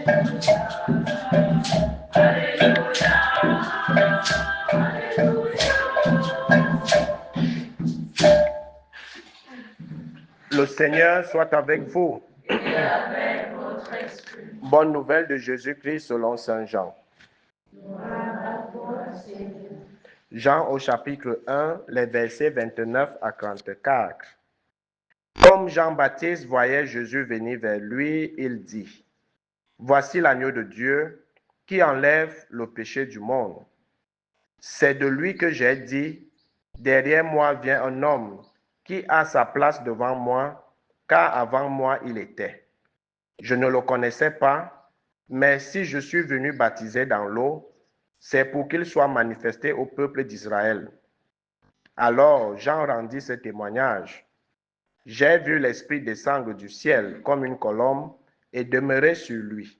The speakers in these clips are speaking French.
Le Seigneur soit avec vous. Et avec votre esprit. Bonne nouvelle de Jésus-Christ selon Saint Jean. Jean au chapitre 1, les versets 29 à 34. Comme Jean-Baptiste voyait Jésus venir vers lui, il dit, « Voici l'agneau de Dieu qui enlève le péché du monde. C'est de lui que j'ai dit, derrière moi vient un homme qui a sa place devant moi, car avant moi il était. Je ne le connaissais pas, mais si je suis venu baptiser dans l'eau, c'est pour qu'il soit manifesté au peuple d'Israël. » Alors Jean rendit ce témoignage. « J'ai vu l'Esprit descendre du ciel comme une colombe et demeurer sur lui.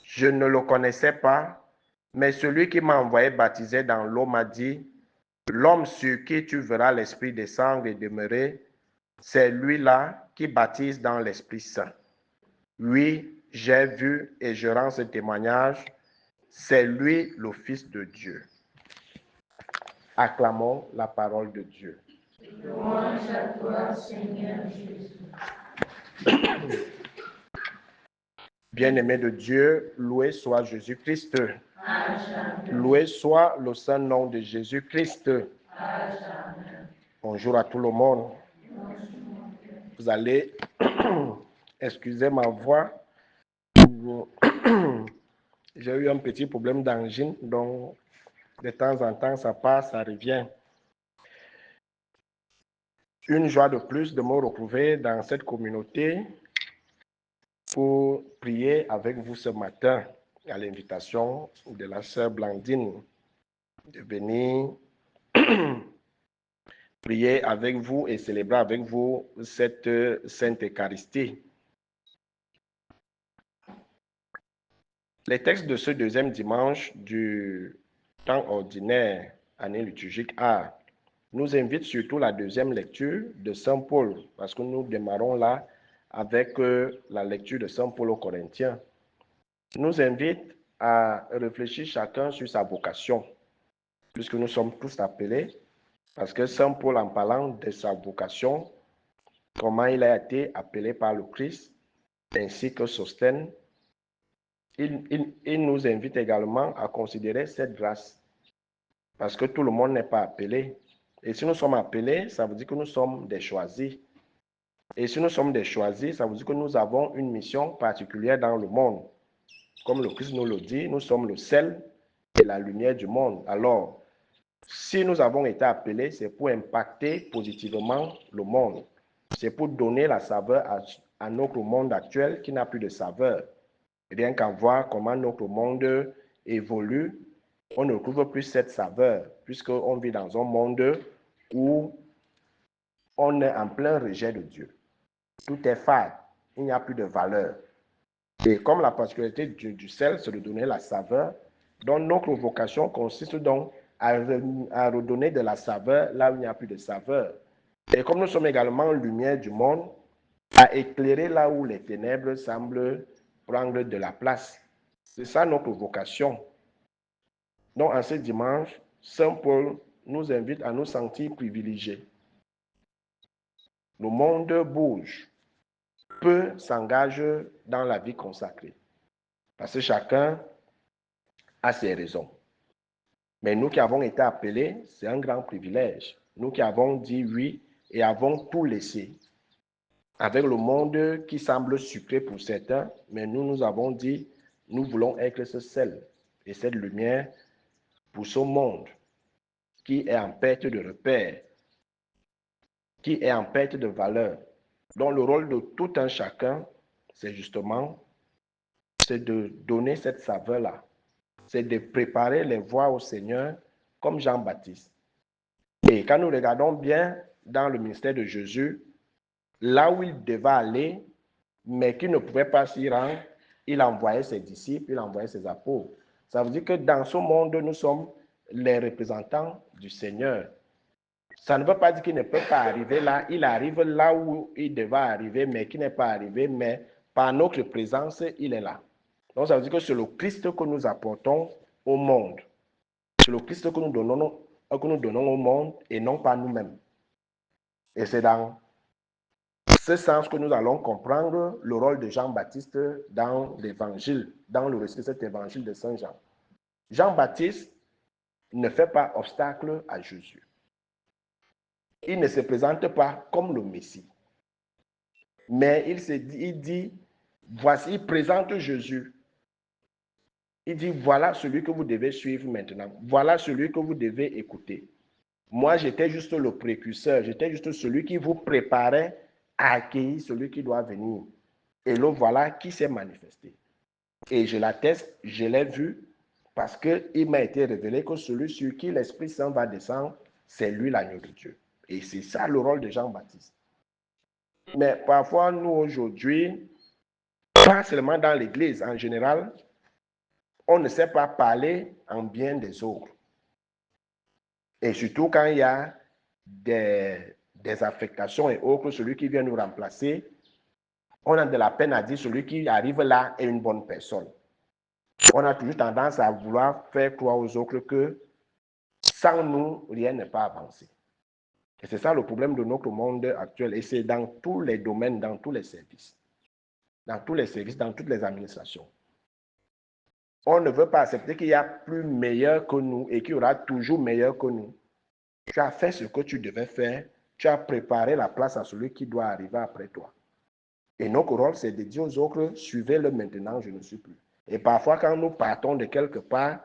Je ne le connaissais pas, mais celui qui m'a envoyé baptiser dans l'eau m'a dit, « L'homme sur qui tu verras l'Esprit descendre et demeurer, c'est lui-là qui baptise dans l'Esprit Saint. » Oui, j'ai vu et je rends ce témoignage, c'est lui le Fils de Dieu. Acclamons la parole de Dieu. Louange à toi, Seigneur Jésus. Bien-aimé de Dieu, loué soit Jésus-Christ. Loué soit le saint nom de Jésus-Christ. Bonjour à tout le monde. Vous allez excuser ma voix. J'ai eu un petit problème d'angine, donc de temps en temps, ça passe, ça revient. Une joie de plus de me retrouver dans cette communauté pour prier avec vous ce matin à l'invitation de la sœur Blandine de venir prier avec vous et célébrer avec vous cette Sainte Eucharistie. Les textes de ce deuxième dimanche du temps ordinaire, année liturgique A, nous invitent surtout la deuxième lecture de Saint Paul, parce que nous démarrons là avec la lecture de Saint Paul aux Corinthiens. Nous invite à réfléchir chacun sur sa vocation, puisque nous sommes tous appelés, parce que Saint Paul, en parlant de sa vocation, comment il a été appelé par le Christ, ainsi que Sosthène, il nous invite également à considérer cette grâce, parce que tout le monde n'est pas appelé. Et si nous sommes appelés, ça veut dire que nous sommes des choisis. Et si nous sommes des choisis, ça veut dire que nous avons une mission particulière dans le monde. Comme le Christ nous le dit, nous sommes le sel et la lumière du monde. Alors, si nous avons été appelés, c'est pour impacter positivement le monde. C'est pour donner la saveur à notre monde actuel qui n'a plus de saveur. Rien qu'à voir comment notre monde évolue, on ne trouve plus cette saveur, puisqu'on vit dans un monde où on est en plein rejet de Dieu. Tout est fade, il n'y a plus de valeur. Et comme la particularité du sel, c'est de donner la saveur, donc notre vocation consiste donc à redonner de la saveur là où il n'y a plus de saveur. Et comme nous sommes également lumière du monde, à éclairer là où les ténèbres semblent prendre de la place. C'est ça notre vocation. Donc, en ce dimanche, Saint Paul nous invite à nous sentir privilégiés. Le monde bouge, peu s'engage dans la vie consacrée, parce que chacun a ses raisons. Mais nous qui avons été appelés, c'est un grand privilège. Nous qui avons dit oui et avons tout laissé. Avec le monde qui semble sucré pour certains, mais nous avons dit, nous voulons être ce sel et cette lumière pour ce monde qui est en perte de repère, qui est en perte de valeur. Donc le rôle de tout un chacun, c'est justement, c'est de donner cette saveur-là. C'est de préparer les voies au Seigneur comme Jean-Baptiste. Et quand nous regardons bien dans le ministère de Jésus, là où il devait aller, mais qu'il ne pouvait pas s'y rendre, il envoyait ses disciples, il envoyait ses apôtres. Ça veut dire que dans ce monde, nous sommes les représentants du Seigneur. Ça ne veut pas dire qu'il ne peut pas arriver là. Il arrive là où il devait arriver, mais qu'il n'est pas arrivé, mais par notre présence, il est là. Donc, ça veut dire que c'est le Christ que nous apportons au monde. C'est le Christ que nous donnons au monde et non pas nous-mêmes. Et c'est dans ce sens que nous allons comprendre le rôle de Jean-Baptiste dans l'évangile, dans le récit de cet évangile de Saint Jean. Jean-Baptiste ne fait pas obstacle à Jésus. Il ne se présente pas comme le Messie. Mais il dit, voici, il présente Jésus. Il dit, voilà celui que vous devez suivre maintenant. Voilà celui que vous devez écouter. Moi, j'étais juste le précurseur. J'étais juste celui qui vous préparait à accueillir celui qui doit venir. Et le voilà qui s'est manifesté. Et je l'atteste, je l'ai vu, parce qu'il m'a été révélé que celui sur qui l'Esprit Saint va descendre, c'est lui l'agneau de Dieu. Et c'est ça le rôle de Jean-Baptiste. Mais parfois, nous aujourd'hui, pas seulement dans l'Église en général, on ne sait pas parler en bien des autres. Et surtout quand il y a des affectations et autres, celui qui vient nous remplacer, on a de la peine à dire celui qui arrive là est une bonne personne. On a toujours tendance à vouloir faire croire aux autres que sans nous, rien n'est pas avancé. Et c'est ça le problème de notre monde actuel. Et c'est dans tous les domaines, dans tous les services. Dans tous les services, dans toutes les administrations. On ne veut pas accepter qu'il y a plus meilleur que nous et qu'il y aura toujours meilleur que nous. Tu as fait ce que tu devais faire. Tu as préparé la place à celui qui doit arriver après toi. Et notre rôle, c'est de dire aux autres, suivez-le maintenant, je ne suis plus. Et parfois, quand nous partons de quelque part,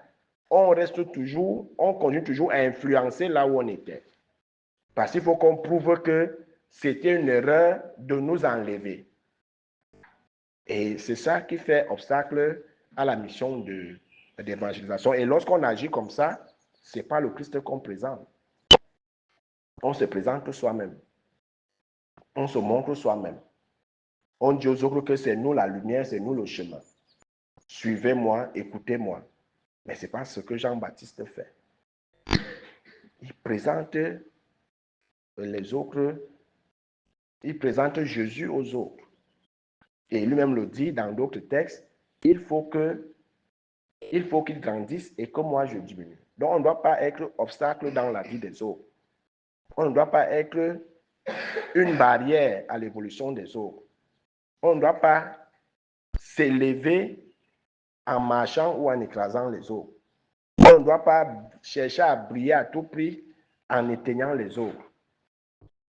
on continue toujours à influencer là où on était. Parce qu'il faut qu'on prouve que c'était une erreur de nous enlever. Et c'est ça qui fait obstacle à la mission d'évangélisation. Et lorsqu'on agit comme ça, ce n'est pas le Christ qu'on présente. On se présente soi-même. On se montre soi-même. On dit aux autres que c'est nous la lumière, c'est nous le chemin. Suivez-moi, écoutez-moi. Mais ce n'est pas ce que Jean-Baptiste fait. Il présente les autres, il présente Jésus aux autres. Et lui-même le dit dans d'autres textes, il faut qu'il grandisse et que moi je diminue. Donc on ne doit pas être obstacle dans la vie des autres. On ne doit pas être une barrière à l'évolution des autres. On ne doit pas s'élever en marchant ou en écrasant les autres. On ne doit pas chercher à briller à tout prix en éteignant les autres.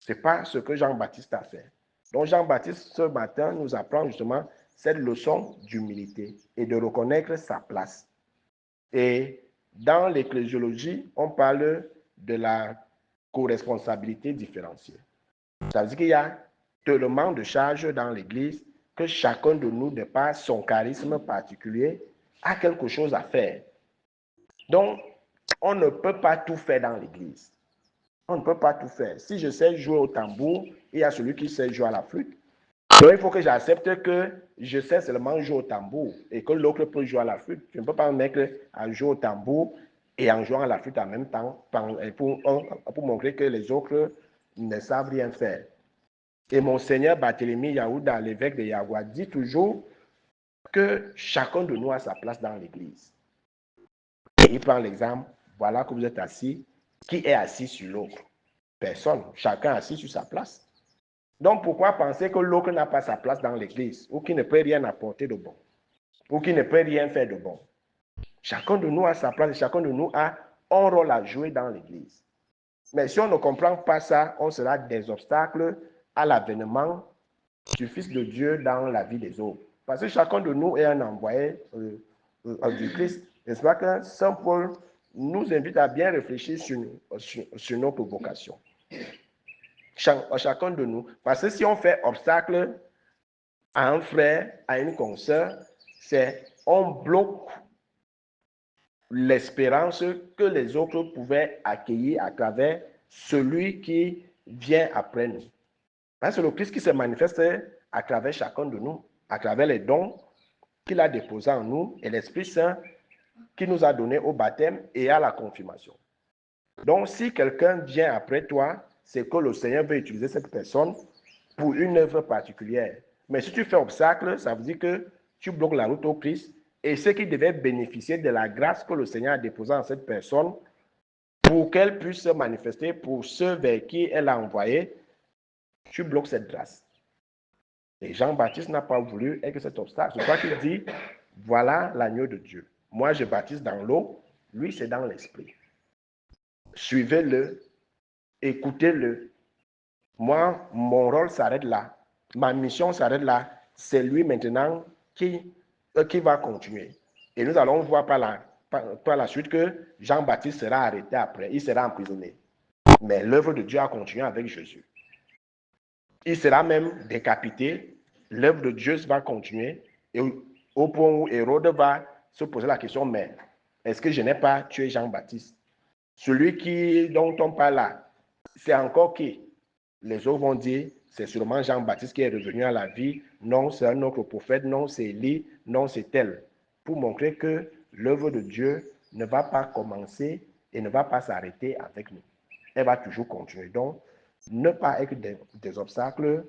Ce n'est pas ce que Jean-Baptiste a fait. Donc Jean-Baptiste, ce matin, nous apprend justement cette leçon d'humilité et de reconnaître sa place. Et dans l'ecclésiologie, on parle de la co-responsabilité différenciée. Ça veut dire qu'il y a tellement de charges dans l'Église que chacun de nous, de par son charisme particulier, a quelque chose à faire. Donc, on ne peut pas tout faire dans l'Église. On ne peut pas tout faire. Si je sais jouer au tambour, il y a celui qui sait jouer à la flûte. Donc, il faut que j'accepte que je sais seulement jouer au tambour et que l'autre peut jouer à la flûte. Je ne peux pas me mettre à jouer au tambour et en jouant à la flûte en même temps pour montrer que les autres ne savent rien faire. Et Monseigneur Barthélemy Yaouda, l'évêque de Yagua, dit toujours que chacun de nous a sa place dans l'Église. Et il prend l'exemple, voilà que vous êtes assis, qui est assis sur l'autre? Personne, chacun assis sur sa place. Donc pourquoi penser que l'autre n'a pas sa place dans l'Église ou qu'il ne peut rien apporter de bon ou qu'il ne peut rien faire de bon? Chacun de nous a sa place et chacun de nous a un rôle à jouer dans l'Église. Mais si on ne comprend pas ça, on sera des obstacles à l'avènement du Fils de Dieu dans la vie des autres. Parce que chacun de nous est un envoyé du Christ. N'est-ce pas que Saint Paul nous invite à bien réfléchir sur notre vocation. Chacun de nous. Parce que si on fait obstacle à un frère, à une consoeur, c'est on bloque l'espérance que les autres pouvaient accueillir à travers celui qui vient après nous. Parce que le Christ qui se manifeste à travers chacun de nous, à travers les dons qu'il a déposés en nous et l'Esprit Saint qui nous a donné au baptême et à la confirmation. Donc, si quelqu'un vient après toi, c'est que le Seigneur veut utiliser cette personne pour une œuvre particulière. Mais si tu fais obstacle, ça veut dire que tu bloques la route au Christ et ceux qui devaient bénéficier de la grâce que le Seigneur a déposée en cette personne pour qu'elle puisse se manifester pour ceux vers qui elle a envoyé, tu bloques cette grâce. Et Jean-Baptiste n'a pas voulu être cet obstacle. C'est toi qui dis, voilà l'agneau de Dieu. Moi, je baptise dans l'eau, lui, c'est dans l'esprit. Suivez-le, écoutez-le. Moi, mon rôle s'arrête là. Ma mission s'arrête là. C'est lui maintenant qui va continuer. Et nous allons voir par la suite que Jean-Baptiste sera arrêté après. Il sera emprisonné. Mais l'œuvre de Dieu a continué avec Jésus. Il sera même décapité. L'œuvre de Dieu va continuer. Et au point où Hérode va se poser la question, mais est-ce que je n'ai pas tué Jean-Baptiste? Celui dont on parle là, c'est encore qui? Les autres vont dire, c'est sûrement Jean-Baptiste qui est revenu à la vie. Non, c'est un autre prophète. Non, c'est Élie. Non, c'est tel. Pour montrer que l'œuvre de Dieu ne va pas commencer et ne va pas s'arrêter avec nous. Elle va toujours continuer. Donc, ne pas être des obstacles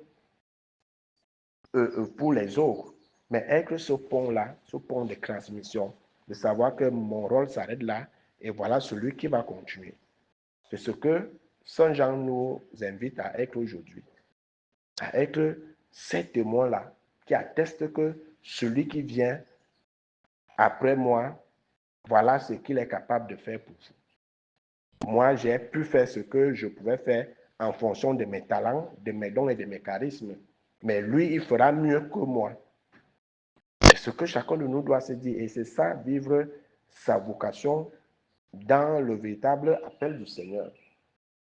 pour les autres, mais être ce pont-là, ce pont de transmission, de savoir que mon rôle s'arrête là et voilà celui qui va continuer. C'est ce que Saint Jean nous invite à être aujourd'hui, à être ces témoins-là qui attestent que celui qui vient après moi, voilà ce qu'il est capable de faire pour vous. Moi, j'ai pu faire ce que je pouvais faire en fonction de mes talents, de mes dons et de mes charismes. Mais lui, il fera mieux que moi. C'est ce que chacun de nous doit se dire. Et c'est ça, vivre sa vocation dans le véritable appel du Seigneur.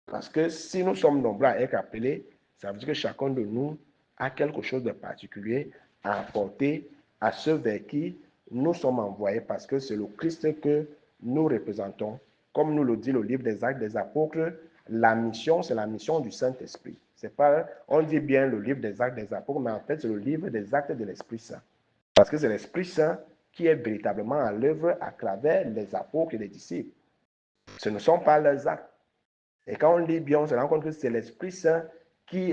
Parce que si nous sommes nombreux à être appelés, ça veut dire que chacun de nous a quelque chose de particulier à apporter à ceux vers qui nous sommes envoyés, parce que c'est le Christ que nous représentons. Comme nous le dit le livre des Actes des Apôtres, la mission, c'est la mission du Saint-Esprit. C'est pas, on dit bien le livre des Actes des Apôtres, mais en fait, c'est le livre des Actes de l'Esprit Saint. Parce que c'est l'Esprit Saint qui est véritablement à l'œuvre à travers les apôtres et les disciples. Ce ne sont pas leurs actes. Et quand on lit bien, on se rend compte que c'est l'Esprit Saint qui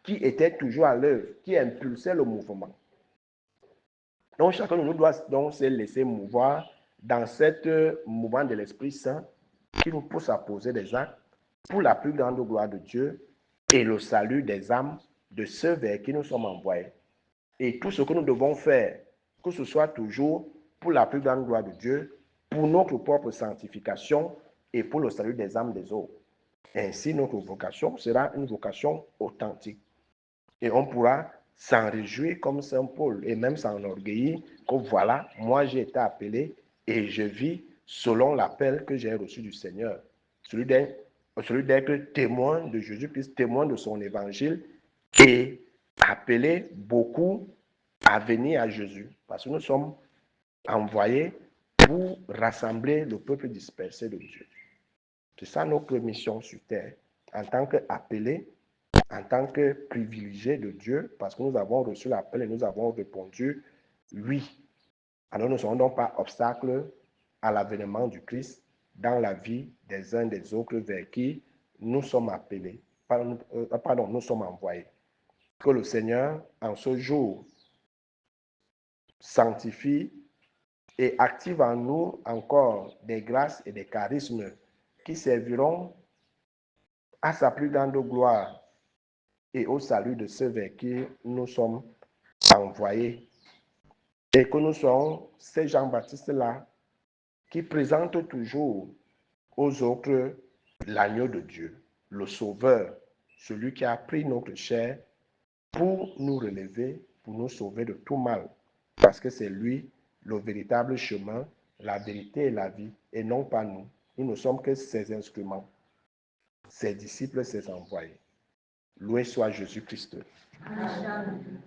était toujours à l'œuvre, qui impulsait le mouvement. Donc chacun de nous doit donc se laisser mouvoir dans cette mouvement de l'Esprit Saint qui nous pousse à poser des actes pour la plus grande gloire de Dieu et le salut des âmes de ceux vers qui nous sommes envoyés. Et tout ce que nous devons faire, que ce soit toujours pour la plus grande gloire de Dieu, pour notre propre sanctification et pour le salut des âmes des autres. Ainsi, notre vocation sera une vocation authentique. Et on pourra s'en réjouir comme Saint Paul et même s'enorgueillir que voilà, moi j'ai été appelé et je vis selon l'appel que j'ai reçu du Seigneur. Celui d'être témoin de Jésus-Christ, témoin de son évangile et appeler beaucoup à venir à Jésus. Parce que nous sommes envoyés pour rassembler le peuple dispersé de Dieu. C'est ça notre mission sur terre, en tant qu'appelés, en tant que privilégiés de Dieu, parce que nous avons reçu l'appel et nous avons répondu oui. Alors nous ne serons donc pas obstacles à l'avènement du Christ dans la vie des uns des autres vers qui nous sommes appelés, nous sommes envoyés. Que le Seigneur, en ce jour, sanctifie et active en nous encore des grâces et des charismes qui serviront à sa plus grande gloire et au salut de ceux vers qui nous sommes envoyés. Et que nous soyons ces Jean-Baptiste-là qui présentent toujours aux autres l'agneau de Dieu, le Sauveur, celui qui a pris notre chair pour nous relever, pour nous sauver de tout mal. Parce que c'est lui le véritable chemin, la vérité et la vie, et non pas nous. Nous ne sommes que ses instruments, ses disciples, ses envoyés. Loué soit Jésus-Christ. Amen.